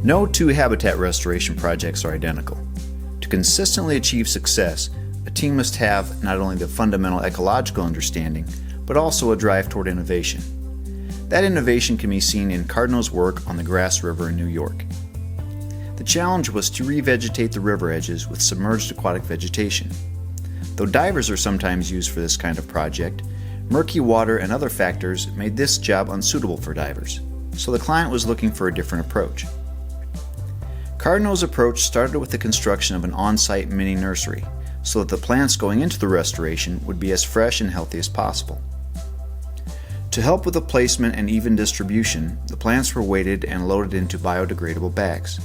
No two habitat restoration projects are identical. To consistently achieve success, a team must have not only the fundamental ecological understanding, but also a drive toward innovation. That innovation can be seen in Cardno's work on the Grasse River in New York. The challenge was to revegetate the river edges with submerged aquatic vegetation. Though divers are sometimes used for this kind of project, murky water and other factors made this job unsuitable for divers, so the client was looking for a different approach. Cardno's approach started with the construction of an on-site mini nursery, so that the plants going into the restoration would be as fresh and healthy as possible. To help with the placement and even distribution, the plants were weighted and loaded into biodegradable bags.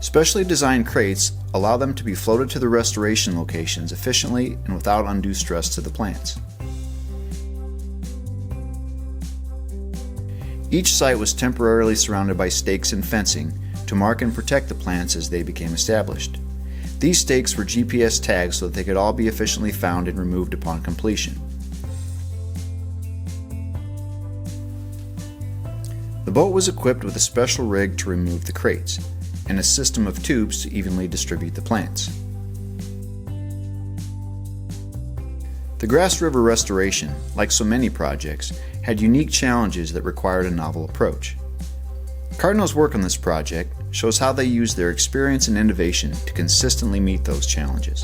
Specially designed crates allow them to be floated to the restoration locations efficiently and without undue stress to the plants. Each site was temporarily surrounded by stakes and fencing to mark and protect the plants as they became established. These stakes were GPS tagged so that they could all be efficiently found and removed upon completion. The boat was equipped with a special rig to remove the crates, and a system of tubes to evenly distribute the plants. The Grasse River restoration, like so many projects, had unique challenges that required a novel approach. Cardno's work on this project shows how they used their experience and innovation to consistently meet those challenges.